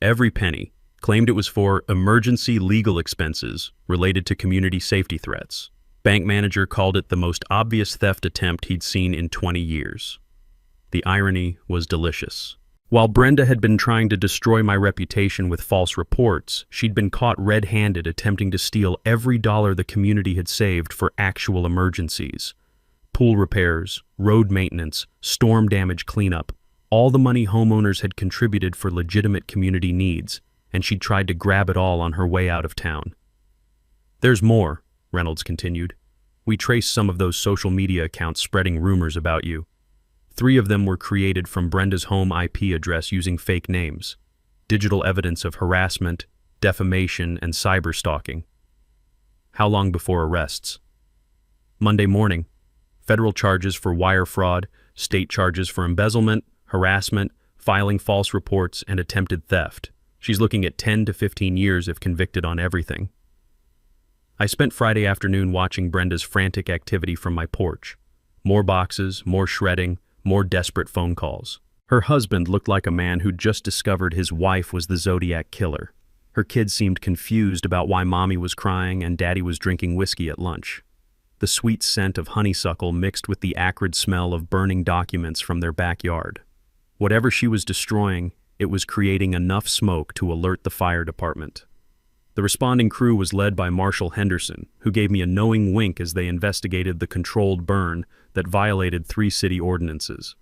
Every penny. Claimed it was for emergency legal expenses related to community safety threats. Bank manager called it the most obvious theft attempt he'd seen in 20 years. The irony was delicious. While Brenda had been trying to destroy my reputation with false reports, she'd been caught red-handed attempting to steal every dollar the community had saved for actual emergencies. Pool repairs, road maintenance, storm damage cleanup, all the money homeowners had contributed for legitimate community needs, and she'd tried to grab it all on her way out of town. There's more, Reynolds continued. We traced some of those social media accounts spreading rumors about you. 3 of them were created from Brenda's home IP address using fake names. Digital evidence of harassment, defamation, and cyberstalking. How long before arrests? Monday morning. Federal charges for wire fraud, state charges for embezzlement, harassment, filing false reports, and attempted theft. She's looking at 10 to 15 years if convicted on everything. I spent Friday afternoon watching Brenda's frantic activity from my porch. More boxes, more shredding, more desperate phone calls. Her husband looked like a man who'd just discovered his wife was the Zodiac killer. Her kids seemed confused about why mommy was crying and daddy was drinking whiskey at lunch. The sweet scent of honeysuckle mixed with the acrid smell of burning documents from their backyard. Whatever she was destroying, it was creating enough smoke to alert the fire department. The responding crew was led by Marshal Henderson, who gave me a knowing wink as they investigated the controlled burn that violated 3 city ordinances.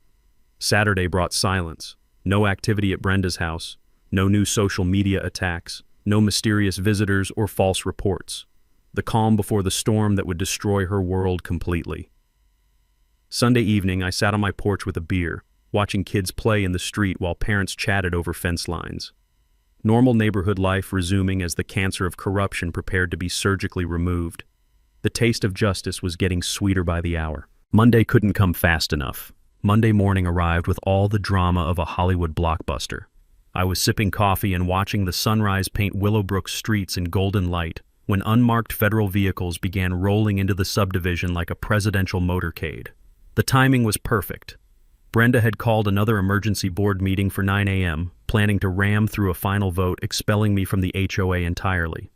Saturday brought silence. No activity at Brenda's house, no new social media attacks, no mysterious visitors or false reports. The calm before the storm that would destroy her world completely. Sunday evening, I sat on my porch with a beer, watching kids play in the street while parents chatted over fence lines. Normal neighborhood life resuming as the cancer of corruption prepared to be surgically removed. The taste of justice was getting sweeter by the hour. Monday couldn't come fast enough. Monday morning arrived with all the drama of a Hollywood blockbuster. I was sipping coffee and watching the sunrise paint Willowbrook streets in golden light when unmarked federal vehicles began rolling into the subdivision like a presidential motorcade. The timing was perfect. Brenda had called another emergency board meeting for 9 a.m., planning to ram through a final vote expelling me from the HOA entirely.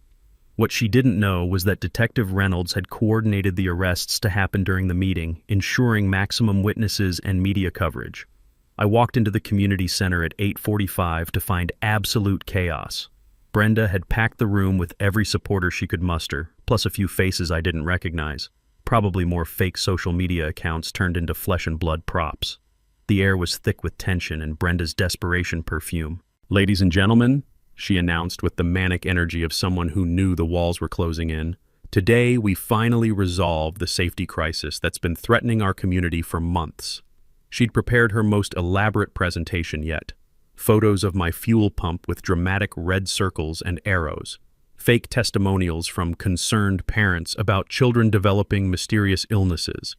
What she didn't know was that Detective Reynolds had coordinated the arrests to happen during the meeting, ensuring maximum witnesses and media coverage. I walked into the community center at 8:45 to find absolute chaos. Brenda had packed the room with every supporter she could muster, plus a few faces I didn't recognize. Probably more fake social media accounts turned into flesh and blood props. The air was thick with tension and Brenda's desperation perfume. "Ladies and gentlemen," she announced with the manic energy of someone who knew the walls were closing in, "today we finally resolved the safety crisis that's been threatening our community for months." She'd prepared her most elaborate presentation yet. Photos of my fuel pump with dramatic red circles and arrows. Fake testimonials from concerned parents about children developing mysterious illnesses.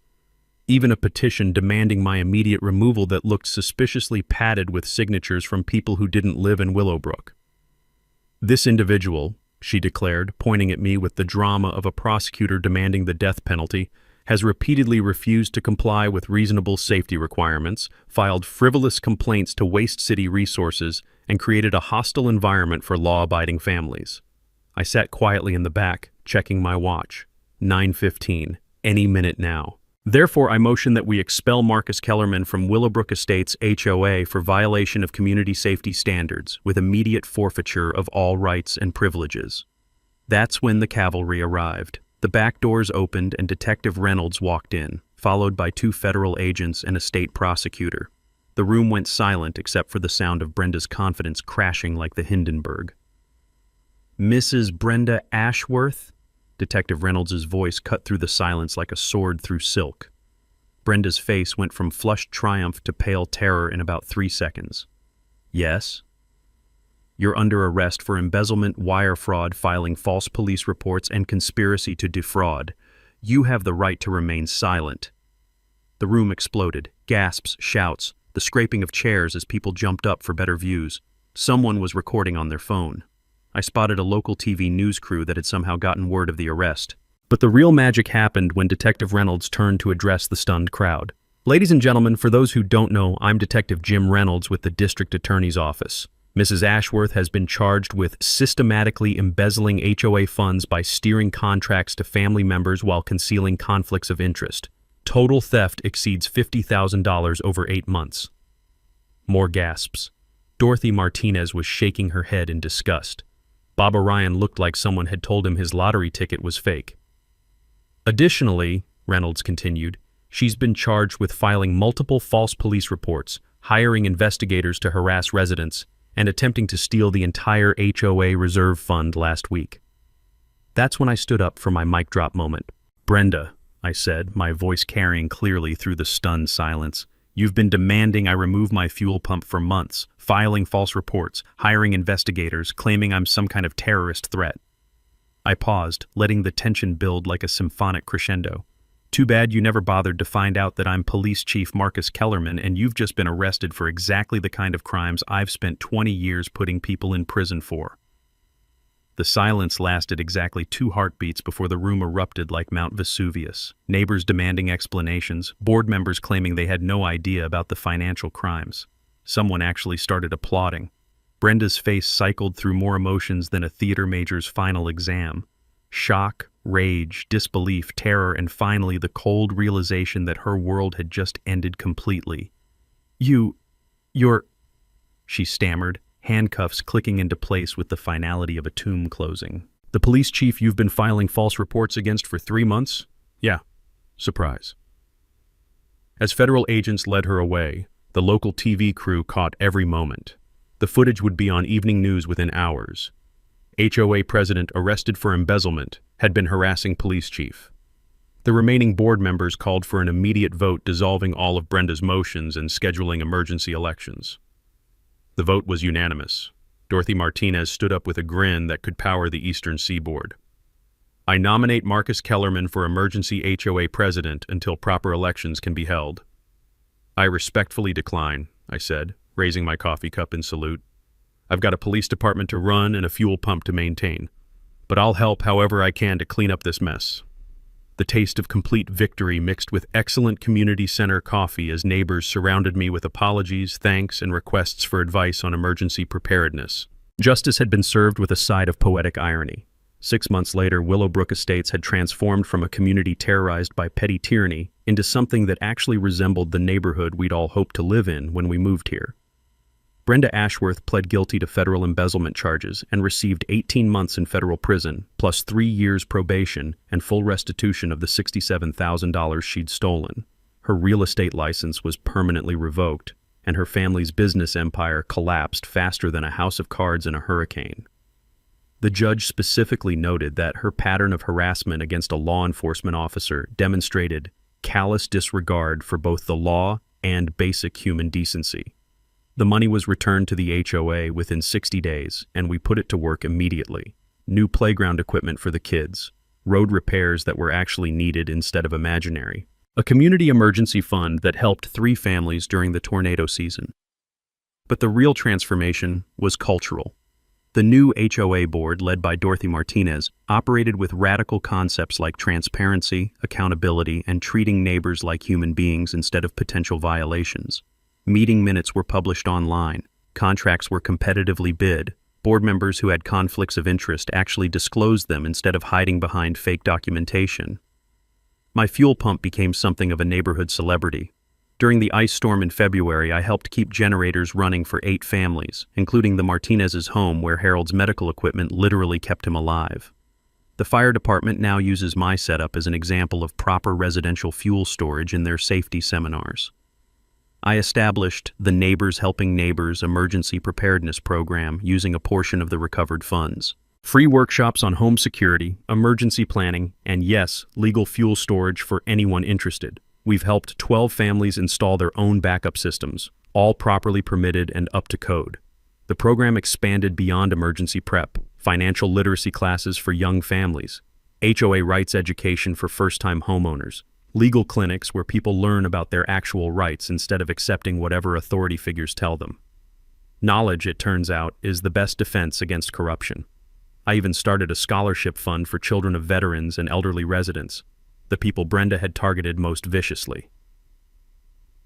Even a petition demanding my immediate removal that looked suspiciously padded with signatures from people who didn't live in Willowbrook. "This individual," she declared, pointing at me with the drama of a prosecutor demanding the death penalty, "has repeatedly refused to comply with reasonable safety requirements, filed frivolous complaints to waste city resources, and created a hostile environment for law-abiding families." I sat quietly in the back, checking my watch. 9:15, any minute now. Therefore, I motion that we expel Marcus Kellerman from Willowbrook Estates HOA for violation of community safety standards, with immediate forfeiture of all rights and privileges. That's when the cavalry arrived. The back doors opened and Detective Reynolds walked in, followed by 2 federal agents and a state prosecutor. The room went silent except for the sound of Brenda's confidence crashing like the Hindenburg. "Mrs. Brenda Ashworth?" Detective Reynolds' voice cut through the silence like a sword through silk. Brenda's face went from flushed triumph to pale terror in about 3 seconds. "Yes?" "You're under arrest for embezzlement, wire fraud, filing false police reports, and conspiracy to defraud. You have the right to remain silent." The room exploded. Gasps, shouts, the scraping of chairs as people jumped up for better views. Someone was recording on their phone. I spotted a local TV news crew that had somehow gotten word of the arrest. But the real magic happened when Detective Reynolds turned to address the stunned crowd. "Ladies and gentlemen, for those who don't know, I'm Detective Jim Reynolds with the District Attorney's Office. Mrs. Ashworth has been charged with systematically embezzling HOA funds by steering contracts to family members while concealing conflicts of interest. Total theft exceeds $50,000 over 8 months. More gasps. Dorothy Martinez was shaking her head in disgust. Bob Orion looked like someone had told him his lottery ticket was fake. Additionally, Reynolds continued, she's been charged with filing multiple false police reports, hiring investigators to harass residents, and attempting to steal the entire HOA reserve fund last week. That's when I stood up for my mic drop moment. "Brenda," I said, my voice carrying clearly through the stunned silence, "you've been demanding I remove my fuel pump for months, filing false reports, hiring investigators, claiming I'm some kind of terrorist threat." I paused, letting the tension build like a symphonic crescendo. "Too bad you never bothered to find out that I'm Police Chief Marcus Kellerman and you've just been arrested for exactly the kind of crimes I've spent 20 years putting people in prison for." The silence lasted exactly 2 heartbeats before the room erupted like Mount Vesuvius. Neighbors demanding explanations, board members claiming they had no idea about the financial crimes. Someone actually started applauding. Brenda's face cycled through more emotions than a theater major's final exam. Shock, rage, disbelief, terror, and finally the cold realization that her world had just ended completely. You're, she stammered, handcuffs clicking into place with the finality of a tomb closing. "The police chief you've been filing false reports against for 3 months? Yeah. Surprise." As federal agents led her away, the local TV crew caught every moment. The footage would be on evening news within hours. HOA president arrested for embezzlement had been harassing police chief. The remaining board members called for an immediate vote dissolving all of Brenda's motions and scheduling emergency elections. The vote was unanimous. Dorothy Martinez stood up with a grin that could power the eastern seaboard. I nominate Marcus Kellerman for emergency HOA president until proper elections can be held. I respectfully decline, I said, raising my coffee cup in salute. I've got a police department to run and a fuel pump to maintain, but I'll help however I can to clean up this mess. The taste of complete victory mixed with excellent community center coffee as neighbors surrounded me with apologies, thanks, and requests for advice on emergency preparedness. Justice had been served with a side of poetic irony. 6 months later, Willowbrook Estates had transformed from a community terrorized by petty tyranny into something that actually resembled the neighborhood we'd all hoped to live in when we moved here. Brenda Ashworth pled guilty to federal embezzlement charges and received 18 months in federal prison, plus 3 years probation and full restitution of the $67,000 she'd stolen. Her real estate license was permanently revoked, and her family's business empire collapsed faster than a house of cards in a hurricane. The judge specifically noted that her pattern of harassment against a law enforcement officer demonstrated callous disregard for both the law and basic human decency. The money was returned to the HOA within 60 days, and we put it to work immediately. New playground equipment for the kids, road repairs that were actually needed instead of imaginary, a community emergency fund that helped 3 families during the tornado season. But the real transformation was cultural. The new HOA board, led by Dorothy Martinez, operated with radical concepts like transparency, accountability, and treating neighbors like human beings instead of potential violations. Meeting minutes were published online. Contracts were competitively bid. Board members who had conflicts of interest actually disclosed them instead of hiding behind fake documentation. My fuel pump became something of a neighborhood celebrity. During the ice storm in February, I helped keep generators running for 8 families, including the Martinez's home where Harold's medical equipment literally kept him alive. The fire department now uses my setup as an example of proper residential fuel storage in their safety seminars. I established the Neighbors Helping Neighbors emergency preparedness program using a portion of the recovered funds. Free workshops on home security, emergency planning, and yes, legal fuel storage for anyone interested. We've helped 12 families install their own backup systems, all properly permitted and up to code. The program expanded beyond emergency prep, financial literacy classes for young families, HOA rights education for first-time homeowners, legal clinics where people learn about their actual rights instead of accepting whatever authority figures tell them. Knowledge, it turns out, is the best defense against corruption. I even started a scholarship fund for children of veterans and elderly residents, the people Brenda had targeted most viciously.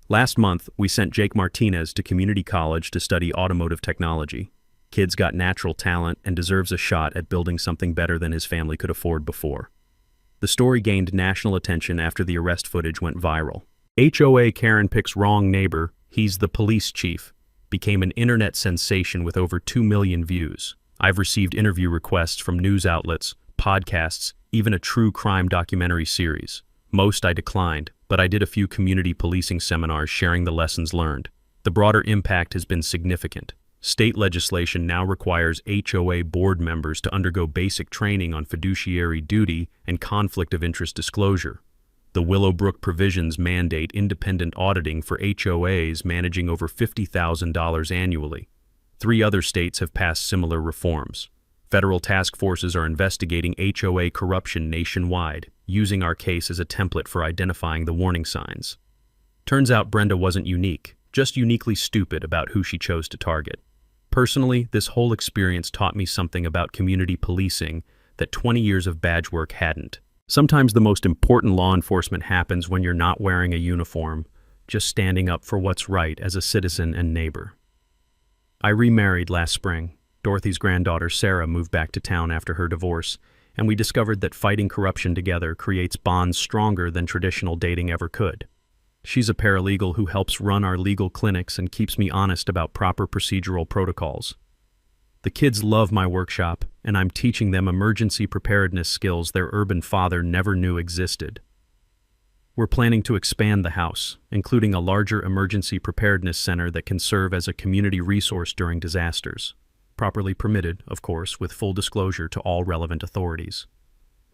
Last month, we sent Jake Martinez to community college to study automotive technology. Kid's got natural talent and deserves a shot at building something better than his family could afford before. The story gained national attention after the arrest footage went viral. HOA Karen picks wrong neighbor, he's the police chief, became an internet sensation with over 2 million views. I've received interview requests from news outlets, podcasts, even a true crime documentary series. Most I declined, but I did a few community policing seminars sharing the lessons learned. The broader impact has been significant. State legislation now requires HOA board members to undergo basic training on fiduciary duty and conflict of interest disclosure. The Willowbrook provisions mandate independent auditing for HOAs managing over $50,000 annually. 3 other states have passed similar reforms. Federal task forces are investigating HOA corruption nationwide, using our case as a template for identifying the warning signs. Turns out Brenda wasn't unique, just uniquely stupid about who she chose to target. Personally, this whole experience taught me something about community policing that 20 years of badge work hadn't. Sometimes the most important law enforcement happens when you're not wearing a uniform, just standing up for what's right as a citizen and neighbor. I remarried last spring. Dorothy's granddaughter Sarah moved back to town after her divorce, and we discovered that fighting corruption together creates bonds stronger than traditional dating ever could. She's a paralegal who helps run our legal clinics and keeps me honest about proper procedural protocols. The kids love my workshop, and I'm teaching them emergency preparedness skills their urban father never knew existed. We're planning to expand the house, including a larger emergency preparedness center that can serve as a community resource during disasters. Properly permitted, of course, with full disclosure to all relevant authorities.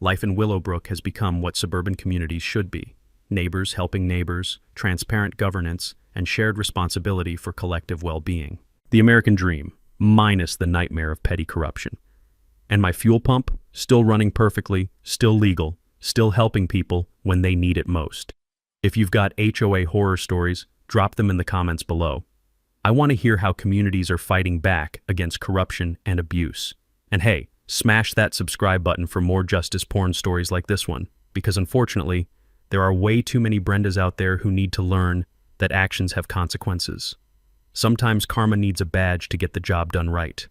Life in Willowbrook has become what suburban communities should be: neighbors helping neighbors, transparent governance, and shared responsibility for collective well-being. The American dream, minus the nightmare of petty corruption. And my fuel pump, still running perfectly, still legal, still helping people when they need it most. If you've got HOA horror stories, drop them in the comments below. I want to hear how communities are fighting back against corruption and abuse. And hey, smash that subscribe button for more justice porn stories like this one, because unfortunately, there are way too many Brendas out there who need to learn that actions have consequences. Sometimes karma needs a badge to get the job done right.